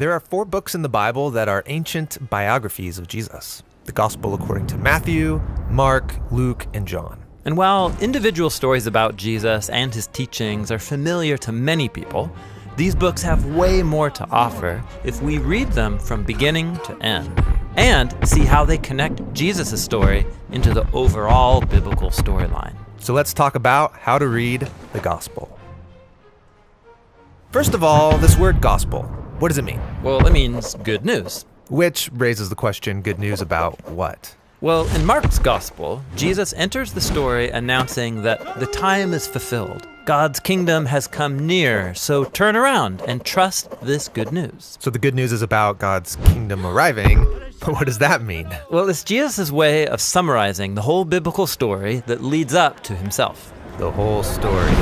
There are 4 books in the Bible that are ancient biographies of Jesus. The Gospel according to Matthew, Mark, Luke, and John. And while individual stories about Jesus and his teachings are familiar to many people, these books have way more to offer if we read them from beginning to end and see how they connect Jesus' story into the overall biblical storyline. So let's talk about how to read the Gospel. First of all, this word gospel, what does it mean? Well, it means good news. Which raises the question, good news about what? Well, in Mark's Gospel, Jesus enters the story announcing that the time is fulfilled. God's kingdom has come near, so turn around and trust this good news. So the good news is about God's kingdom arriving. But what does that mean? Well, it's Jesus' way of summarizing the whole biblical story that leads up to himself. The whole story.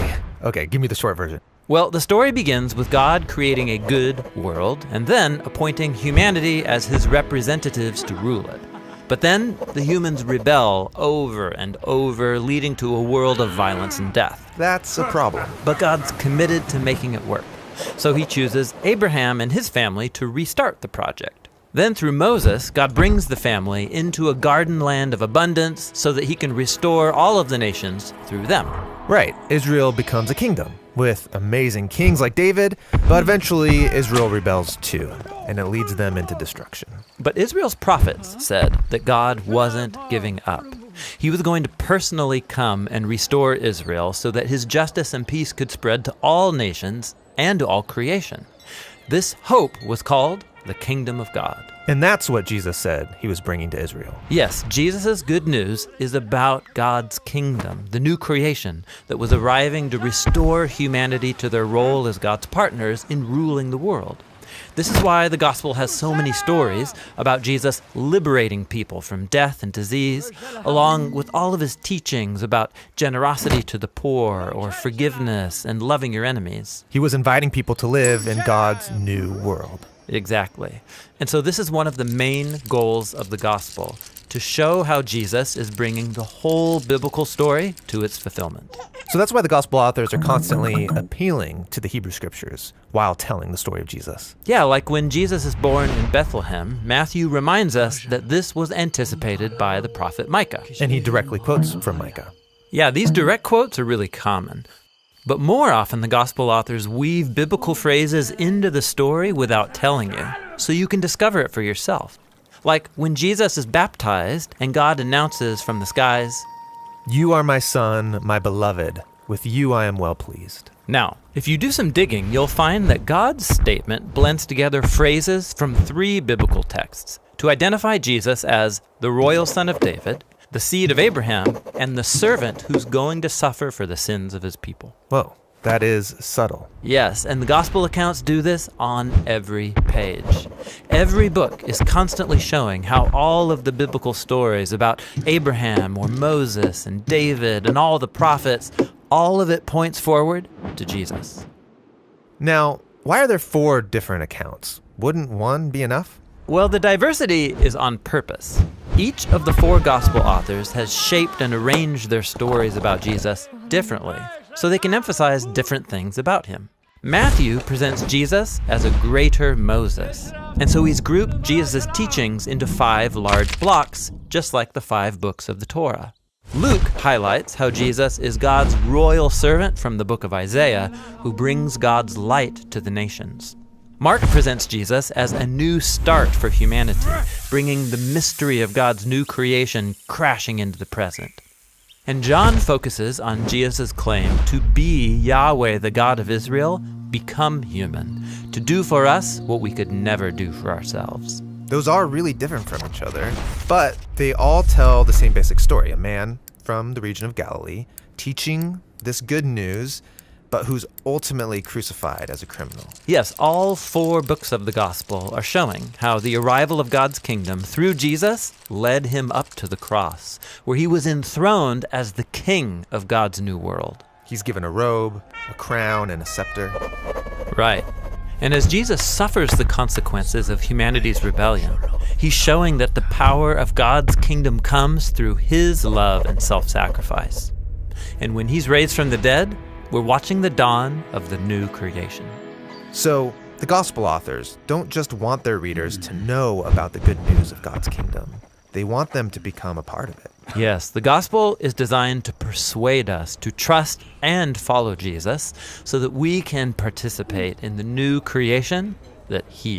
Okay, give me the short version. Well, the story begins with God creating a good world and then appointing humanity as his representatives to rule it. But then the humans rebel over and over, leading to a world of violence and death. That's a problem. But God's committed to making it work. So he chooses Abraham and his family to restart the project. Then through Moses, God brings the family into a garden land of abundance so that he can restore all of the nations through them. Right, Israel becomes a kingdom with amazing kings like David, but eventually Israel rebels too, and it leads them into destruction. But Israel's prophets said that God wasn't giving up. He was going to personally come and restore Israel so that his justice and peace could spread to all nations and to all creation. This hope was called the kingdom of God. And that's what Jesus said he was bringing to Israel. Yes, Jesus' good news is about God's kingdom, the new creation that was arriving to restore humanity to their role as God's partners in ruling the world. This is why the gospel has so many stories about Jesus liberating people from death and disease, along with all of his teachings about generosity to the poor or forgiveness and loving your enemies. He was inviting people to live in God's new world. Exactly. And so this is one of the main goals of the gospel, to show how Jesus is bringing the whole biblical story to its fulfillment. So that's why the gospel authors are constantly appealing to the Hebrew scriptures while telling the story of Jesus. Yeah, like when Jesus is born in Bethlehem, Matthew reminds us that this was anticipated by the prophet Micah. And he directly quotes from Micah. Yeah, these direct quotes are really common. But more often, the gospel authors weave biblical phrases into the story without telling you, so you can discover it for yourself. Like when Jesus is baptized and God announces from the skies, "You are my son, my beloved. With you I am well pleased." Now, if you do some digging, you'll find that God's statement blends together phrases from 3 biblical texts to identify Jesus as the royal son of David, the seed of Abraham, and the servant who's going to suffer for the sins of his people. Whoa, that is subtle. Yes, and the gospel accounts do this on every page. Every book is constantly showing how all of the biblical stories about Abraham or Moses and David and all the prophets, all of it points forward to Jesus. Now, why are there 4 different accounts? Wouldn't one be enough? Well, the diversity is on purpose. Each of the 4 gospel authors has shaped and arranged their stories about Jesus differently, so they can emphasize different things about him. Matthew presents Jesus as a greater Moses, and so he's grouped Jesus' teachings into 5 large blocks, just like the 5 books of the Torah. Luke highlights how Jesus is God's royal servant from the book of Isaiah, who brings God's light to the nations. Mark presents Jesus as a new start for humanity, bringing the mystery of God's new creation crashing into the present. And John focuses on Jesus' claim to be Yahweh, the God of Israel, become human, to do for us what we could never do for ourselves. Those are really different from each other, but they all tell the same basic story. A man from the region of Galilee teaching this good news, but who's ultimately crucified as a criminal. Yes, all 4 books of the gospel are showing how the arrival of God's kingdom through Jesus led him up to the cross, where he was enthroned as the king of God's new world. He's given a robe, a crown, and a scepter. Right. And as Jesus suffers the consequences of humanity's rebellion, he's showing that the power of God's kingdom comes through his love and self-sacrifice. And when he's raised from the dead, we're watching the dawn of the new creation. So The gospel authors don't just want their readers to know about the good news of God's kingdom. They want them to become a part of it. Yes, the gospel is designed to persuade us to trust and follow Jesus so that we can participate in the new creation that he